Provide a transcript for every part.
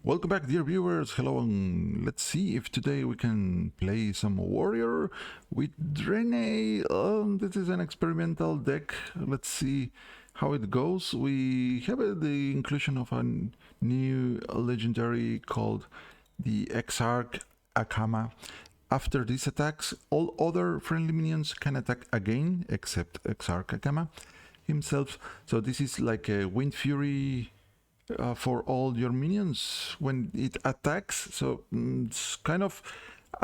Welcome back, dear viewers. Hello, and let's see if today we can play some warrior with Draenei. This is an experimental deck. Let's see how it goes. We have the inclusion of a new legendary called the Exarch Akama. After these attacks, all other friendly minions can attack again, except Exarch Akama himself. So this is like a Wind Fury for all your minions when it attacks. So it's kind of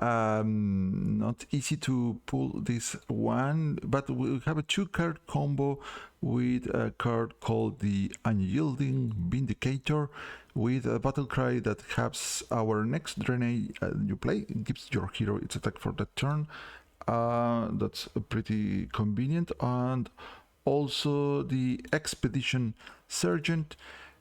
not easy to pull this one, but we have a 2-card combo with a card called the Unyielding Vindicator with a battle cry that has our next Draenei you play. It gives your hero its attack for that turn. That's pretty convenient. And also the Expedition Sergeant.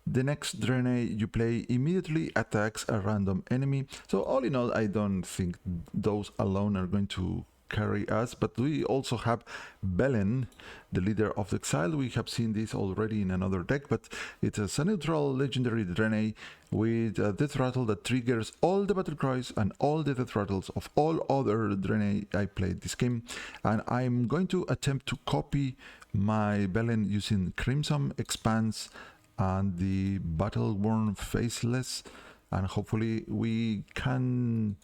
The next Draenei you play immediately attacks a random enemy. So all in all, I don't think those alone are going to carry us, but we also have Belen, the leader of the Exile. We have seen this already in another deck, but it's a neutral legendary Draenei with a death rattle that triggers all the battle cries and all the death rattles of all other Draenei I played this game. And I'm going to attempt to copy my Belen using Crimson Expanse and the Battle-Worn Faceless, and hopefully we can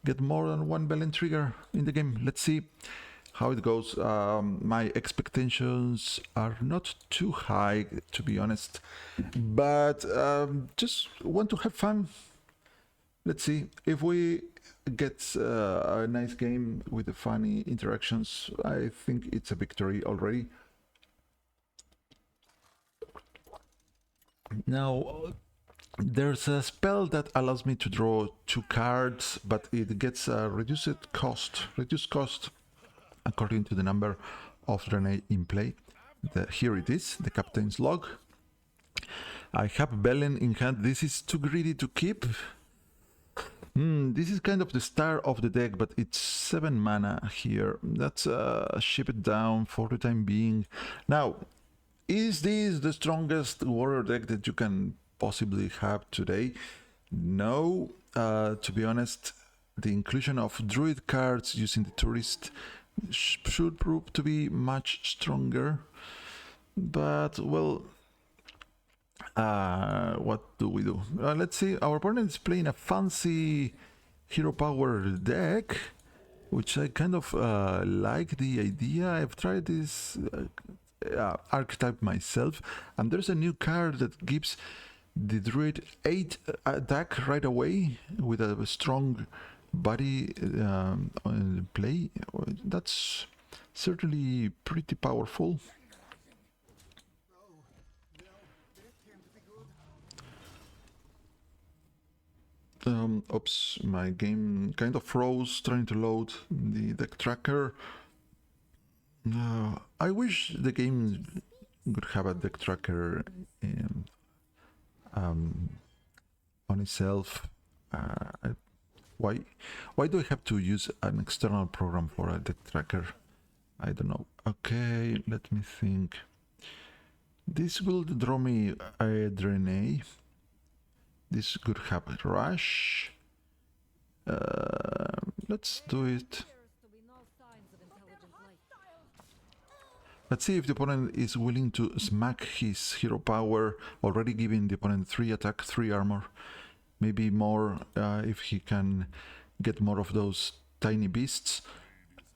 get more than one Belen trigger in the game. Let's see how it goes. My expectations are not too high, to be honest, but just want to have fun. Let's see if we get a nice game with the funny interactions. I think it's a victory already. Now, there's a spell that allows me to draw 2 cards, but it gets a reduced cost according to the number of Draenei in play. Here it is, the Captain's Log. I have Belen in hand. This is too greedy to keep. This is kind of the star of the deck, but it's 7 mana here. Let's ship it down for the time being. Now, is this the strongest warrior deck that you can possibly have today? No, to be honest, the inclusion of druid cards using the tourist should prove to be much stronger. But, well, what do we do? Let's see, our opponent is playing a fancy hero power deck, which I kind of like the idea. I've tried this archetype myself, and there's a new card that gives the druid 8 attack right away with a strong body play. That's certainly pretty powerful. Oops, my game kind of froze trying to load the deck tracker. I wish the game could have a deck tracker on itself. Why do I have to use an external program for a deck tracker? I don't know. Okay, let me think. This will draw me a Draenei. This could have a Rush. Let's do it. Let's see if the opponent is willing to smack his hero power, already giving the opponent 3 attack, 3 armor. Maybe more if he can get more of those tiny beasts.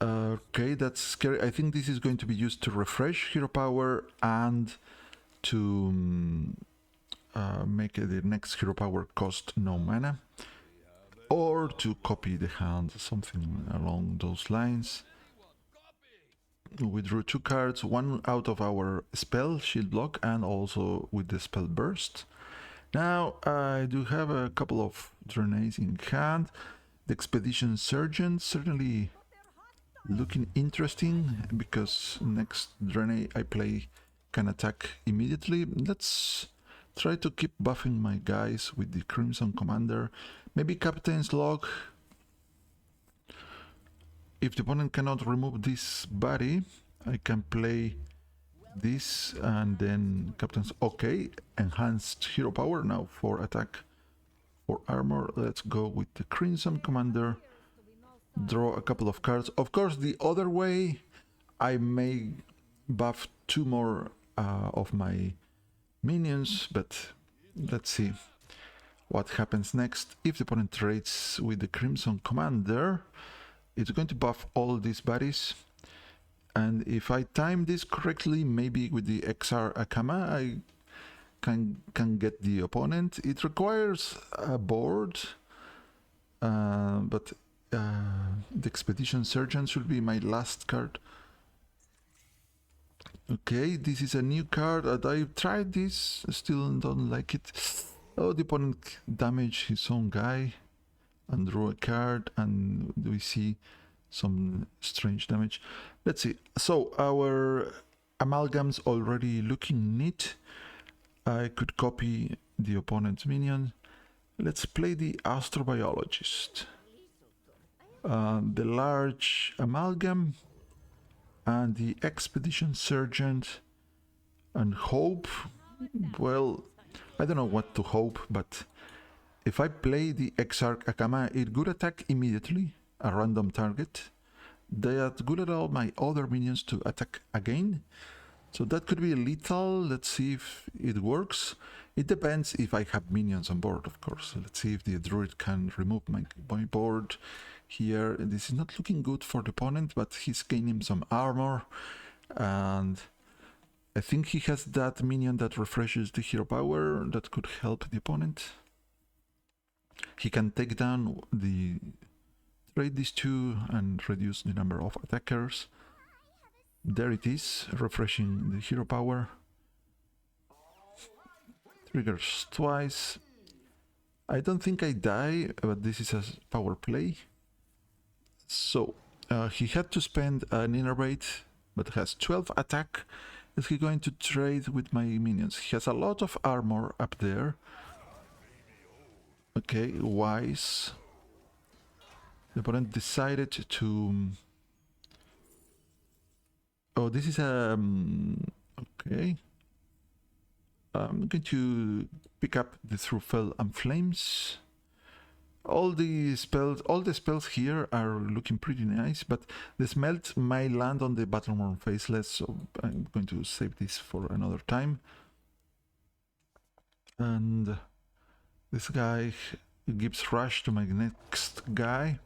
Okay, that's scary. I think this is going to be used to refresh hero power and to make the next hero power cost no mana. Or to copy the hand, something along those lines. We drew 2 cards, one out of our spell, Shield Block, and also with the spell Burst. Now, I do have a couple of Draeneis in hand. The Expedition Sergeant certainly looking interesting, because next Draenei I play can attack immediately. Let's try to keep buffing my guys with the Crimson Commander. Maybe Captain's Log. If the opponent cannot remove this body, I can play this and then Captain's... Okay, enhanced hero power now for attack for armor. Let's go with the Crimson Commander. Draw a couple of cards. Of course, the other way, I may buff 2 more of my minions, but let's see what happens next. If the opponent trades with the Crimson Commander, it's going to buff all these bodies. And if I time this correctly, maybe with the XR Akama, I can get the opponent. It requires a board, but the Expedition Sergeant should be my last card. Okay, this is a new card. I tried this, still don't like it. Oh, the opponent damaged his own guy and drew a card, and we see some strange damage. Let's see. So our amalgam's already looking neat. I could copy the opponent's minion. Let's play the Astrobiologist. The large amalgam and the Expedition Sergeant, and hope. Well, I don't know what to hope, but if I play the Exarch Akama, it could attack immediately a random target. That could allow my other minions to attack again. So that could be lethal. Let's see if it works. It depends if I have minions on board, of course. Let's see if the druid can remove my board here. This is not looking good for the opponent, but he's gaining some armor. And I think he has that minion that refreshes the hero power that could help the opponent. He can take down trade these two and reduce the number of attackers. There it is, refreshing the hero power. Triggers twice. I don't think I die, but this is a power play. So he had to spend an innervate, but has 12 attack. Is he going to trade with my minions? He has a lot of armor up there. Okay, wise. The opponent decided to... Oh, this is a... okay. I'm going to pick up the Thruffel and Flames. All the spells here are looking pretty nice, but the Smelt might land on the Battleborn Faceless, so I'm going to save this for another time. And this guy gives rush to my next guy.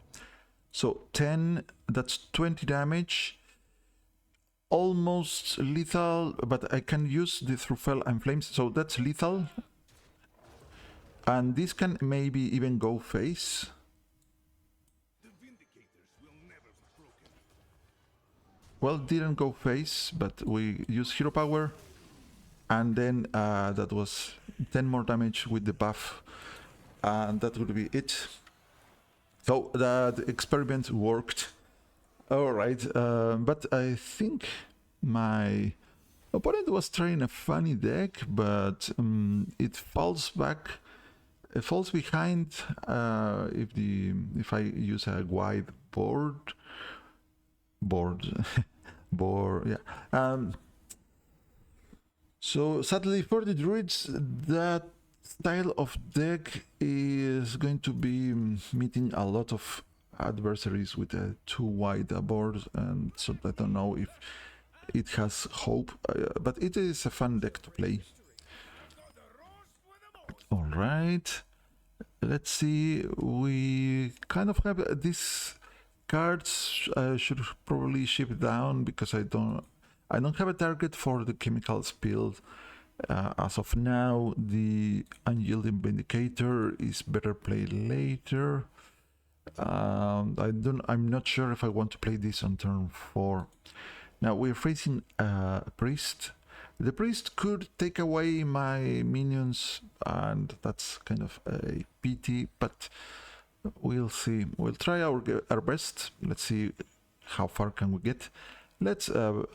So 10, that's 20 damage. Almost lethal, but I can use the Thruffel and Flames, so that's lethal. And this can maybe even go face. Well, didn't go face, but we use hero power. And then that was 10 more damage with the buff. And that would be it. So the experiment worked. Alright, but I think my opponent was trying a funny deck, but it falls back. It falls behind if I use a wide board. Yeah. So sadly for the druids, that style of deck is going to be meeting a lot of adversaries with a too wide board, and so I don't know if it has hope, but it is a fun deck to play. All right, let's see. We kind of have these cards. Should probably ship down because I don't have a target for the chemical spill. As of now, the Unyielding Vindicator is better played later. I'm not sure if I want to play this on turn 4. Now we're facing a priest. The priest could take away my minions, and that's kind of a pity, but we'll see. We'll try our best. Let's see how far can we get.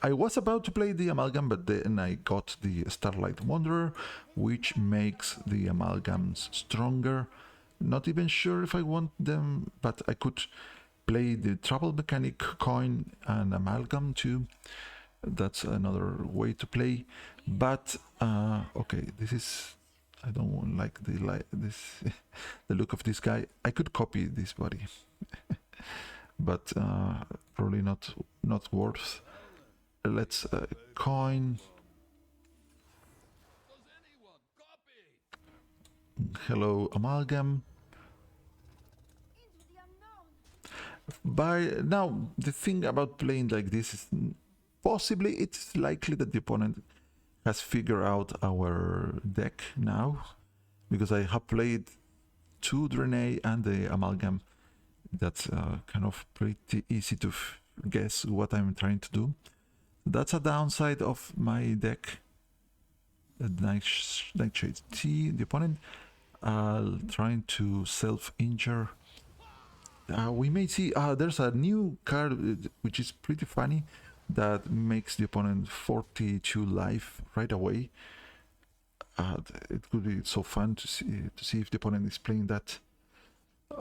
I was about to play the Amalgam, but then I got the Starlight Wanderer, which makes the Amalgams stronger. Not even sure if I want them, but I could play the Trouble Mechanic coin and Amalgam too. That's another way to play. But okay, this is I don't like this the look of this guy. I could copy this body, but probably not worth. Let's coin. Hello, amalgam. By now, the thing about playing like this is possibly it's likely that the opponent has figured out our deck now, because I have played 2 Draenei and the amalgam. That's kind of pretty easy to guess what I'm trying to do. That's a downside of my deck. Nightshade T, the opponent trying to self-injure. We may see there's a new card which is pretty funny that makes the opponent 42 life right away. It could be so fun to see if the opponent is playing that.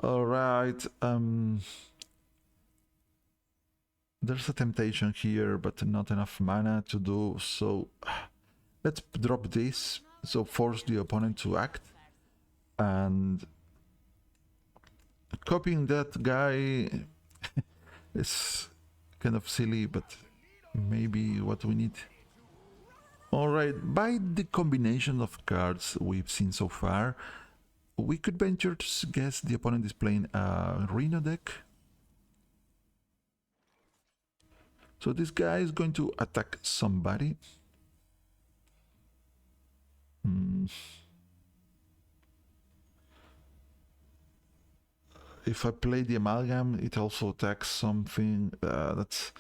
All right. There's a temptation here, but not enough mana to do so. Let's drop this, so force the opponent to act, and copying that guy is kind of silly, but maybe what we need. Alright, by the combination of cards we've seen so far, we could venture to guess the opponent is playing a Rhino deck. So this guy is going to attack somebody. If I play the amalgam, it also attacks something that's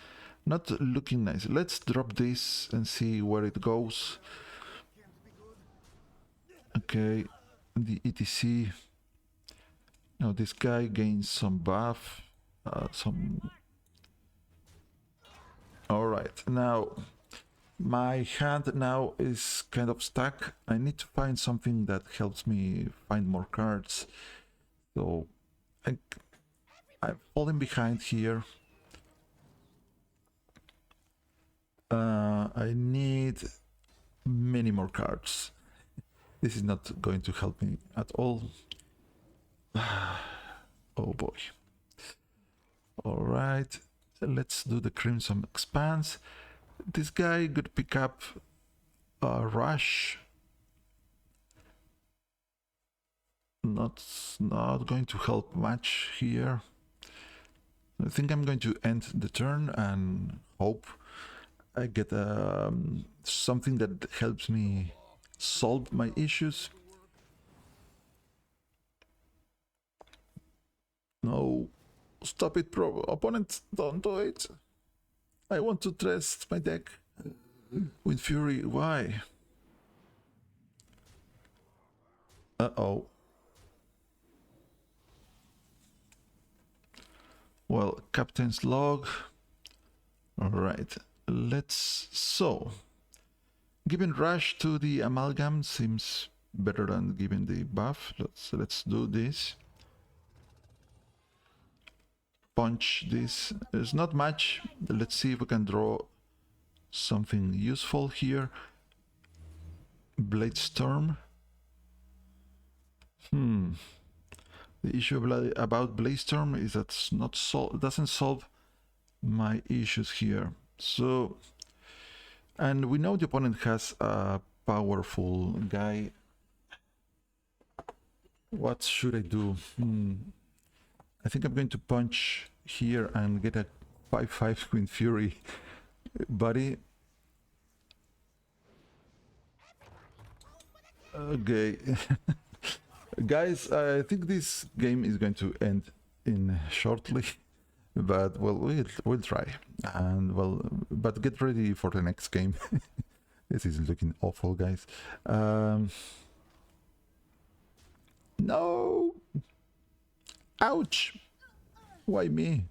not looking nice. Let's drop this and see where it goes. Okay, the ETC. Now this guy gains some buff, Alright, now my hand now is kind of stuck. I need to find something that helps me find more cards. So I'm falling behind here. I need many more cards. This is not going to help me at all. Oh boy. Alright, let's do the Crimson Expanse. This guy could pick up a Rush. Not going to help much here. I think I'm going to end the turn and hope I get something that helps me solve my issues. No, stop it, opponent, don't do it. I want to test my deck with Fury. Why? Uh-oh. Well, Captain's Log. Alright, so giving Rush to the amalgam seems better than giving the buff. Let's do this. Punch this. There's not much. Let's see if we can draw something useful here. Blade Storm. The issue about Blade Storm is that doesn't solve my issues here. So, and we know the opponent has a powerful guy. What should I do? I think I'm going to punch here and get a 5/5 Queen Fury buddy. Okay. Guys, I think this game is going to end in shortly, but well, we'll try, and well, but get ready for the next game. This is looking awful, guys. No! Ouch! Why me?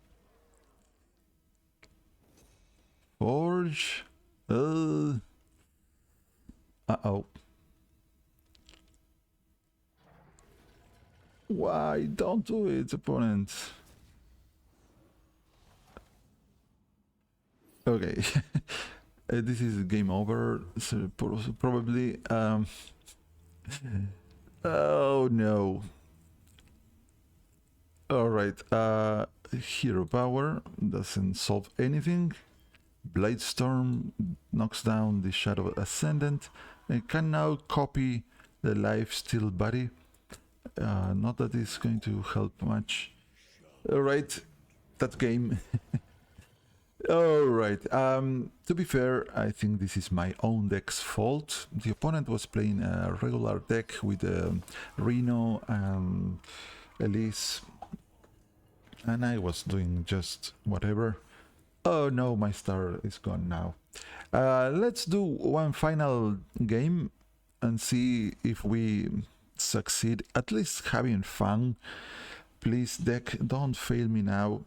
Forge? Uh-oh. Why? Don't do it, opponent. Okay. This is game over, so probably. Oh no. Alright, Hero Power doesn't solve anything. Bladestorm knocks down the Shadow Ascendant and can now copy the Lifesteal body. Not that it's going to help much. Alright, that game. Alright, to be fair, I think this is my own deck's fault. The opponent was playing a regular deck with Reno and Elise, and I was doing just whatever. Oh no, my star is gone now. Let's do one final game and see if we succeed, at least having fun. Please, deck, don't fail me now.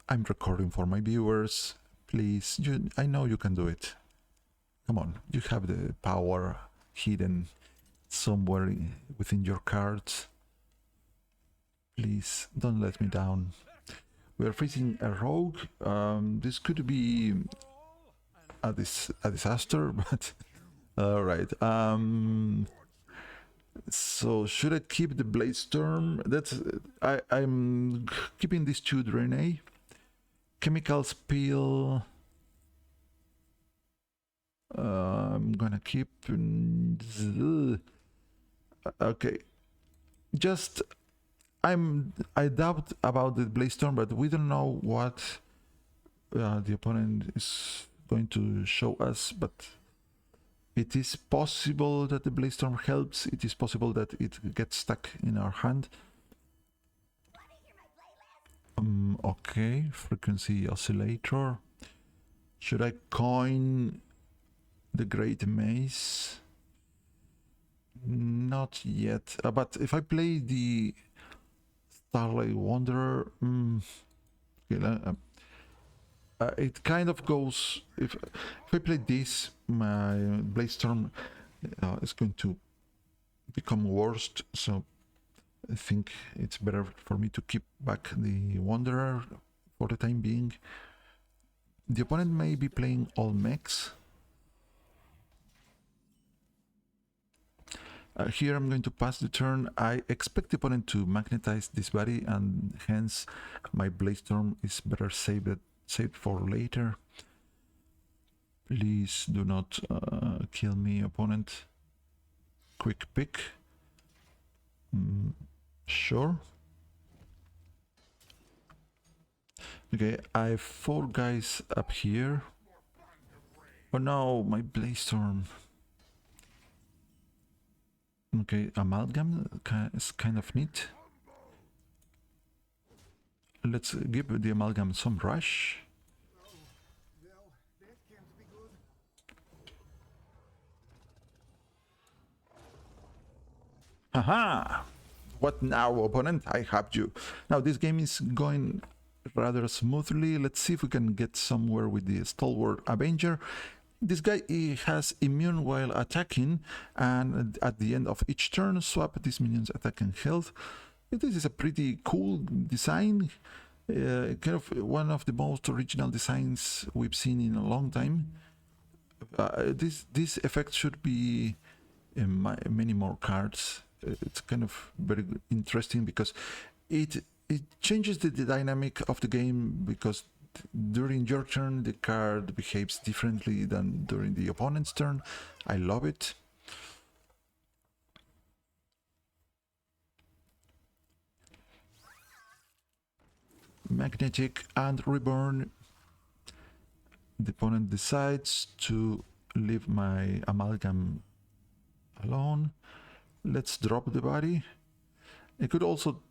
I'm recording for my viewers. Please, I know you can do it. Come on, you have the power hidden somewhere within your cards. Please, don't let me down. We are facing a rogue. This could be a disaster, but all right. So should I keep the Bladestorm? That's I'm keeping these two Draenei. Chemical Spill. I'm gonna keep. Okay, just I doubt about the Bladestorm, but we don't know what the opponent is going to show us. But it is possible that the Bladestorm helps. It is possible that it gets stuck in our hand. Okay, frequency oscillator. Should I coin the Great Mace? Not yet. But if I play the Starlight Wanderer, it kind of goes. If I play this, my Bladestorm is going to become worst. So I think it's better for me to keep back the Wanderer for the time being. The opponent may be playing all mechs. Here I'm going to pass the turn. I expect the opponent to magnetize this body, and hence my Bladestorm is better saved for later. Please do not kill me, opponent. Quick pick. Sure. Okay, I have 4 guys up here. Oh no, my Bladestorm. Okay, Amalgam is kind of neat. Let's give the Amalgam some rush. Haha! What now, opponent? I have you. Now this game is going rather smoothly. Let's see if we can get somewhere with the Stalwart Avenger. This guy has immune while attacking, and at the end of each turn, swap this minion's attack and health. This is a pretty cool design. Kind of one of the most original designs we've seen in a long time. This effect should be in many more cards. It's kind of very interesting because it changes the dynamic of the game, because during your turn the card behaves differently than during the opponent's turn. I love it. Magnetic and Reborn. The opponent decides to leave my Amalgam alone. Let's drop the body. It could also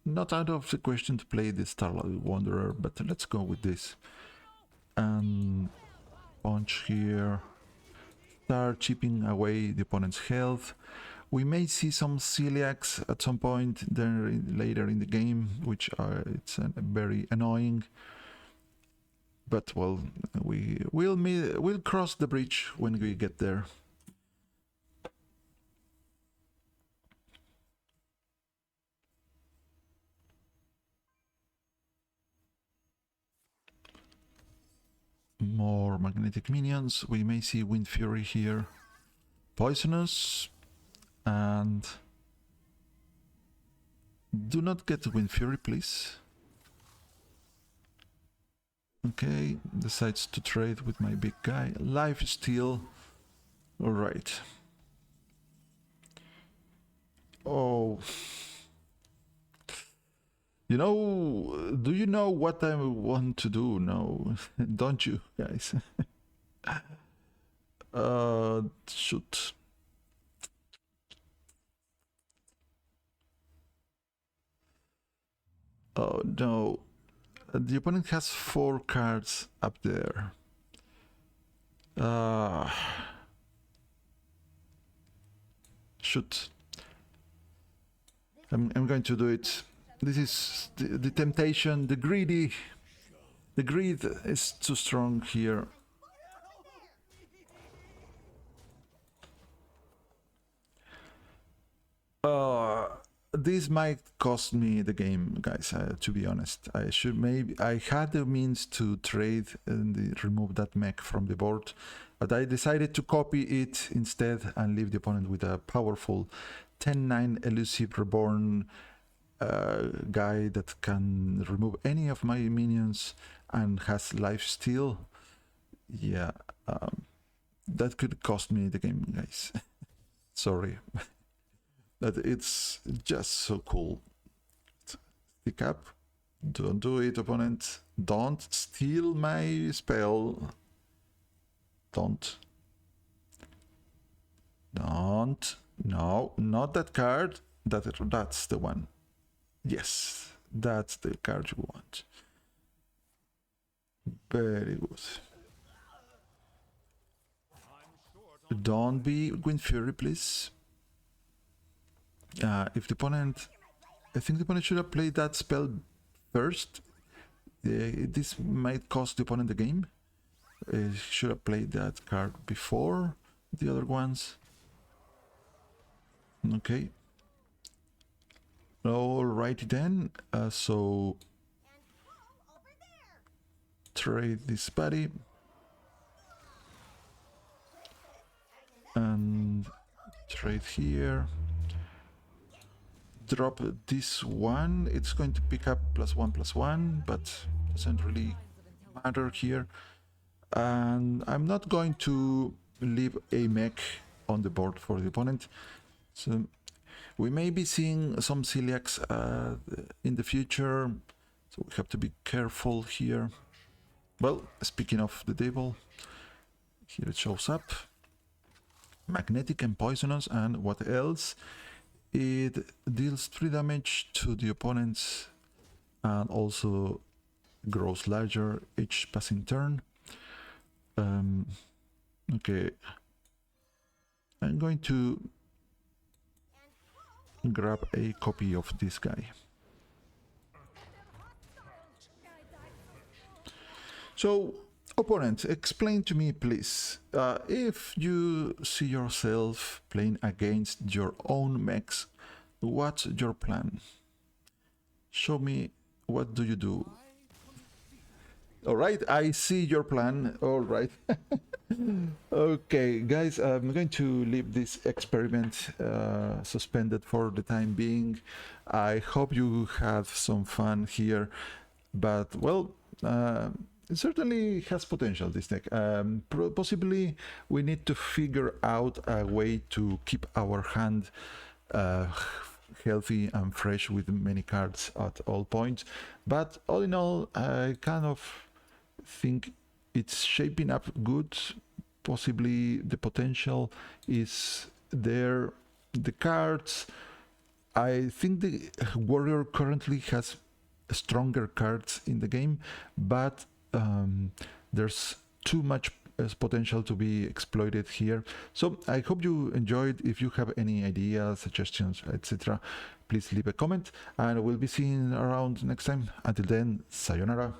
not out of the question to play the Starlight Wanderer, but let's go with this. And punch here. Start chipping away the opponent's health. We may see some celiacs at some point later in the game, which it's very annoying. But well, we'll cross the bridge when we get there. More magnetic minions. We may see Wind Fury here. poisonous, and do not get Wind Fury, please. Okay, decides to trade with my big guy. Life steal. All right. Oh. You know, do you know what I want to do? No, don't you guys? Shoot. Oh no. The opponent has 4 cards up there. Shoot. I'm going to do it. This is the temptation, the greed is too strong here. This might cost me the game, guys, to be honest. I had the means to trade and remove that mech from the board, but I decided to copy it instead and leave the opponent with a powerful 10-9 elusive reborn guy that can remove any of my minions and has life steal. Yeah, that could cost me the game, guys. Sorry. But it's just so cool. Stick up. Don't do it, opponent. Don't steal my spell. Don't. No, not that card. That's the one. Yes, that's the card you want. Very good. Don't be Wind Fury, please. If the opponent... I think the opponent should have played that spell first. This might cost the opponent the game. Should have played that card before the other ones. Okay. Alrighty then. So... trade this buddy. And trade here. Drop this one. It's going to pick up +1/+1, but doesn't really matter here. And I'm not going to leave a mech on the board for the opponent. So we may be seeing some celiacs in the future, so we have to be careful here. Well, speaking of the devil, here it shows up. Magnetic and poisonous, and what else? It deals 3 damage to the opponents and also grows larger each passing turn. Okay, I'm going to grab a copy of this guy. So, opponent, explain to me, please, if you see yourself playing against your own mechs, what's your plan? Show me, what do you do? All right, I see your plan. All right. Okay, guys, I'm going to leave this experiment suspended for the time being. I hope you have some fun here, but, well, it certainly has potential, this deck. Possibly we need to figure out a way to keep our hand healthy and fresh with many cards at all points. But all in all, I kind of think it's shaping up good. Possibly the potential is there. The cards, I think the Warrior currently has stronger cards in the game, but there's too much potential to be exploited here. So I hope you enjoyed. If you have any ideas, suggestions, etc., please leave a comment, and we'll be seeing around next time. Until then, sayonara.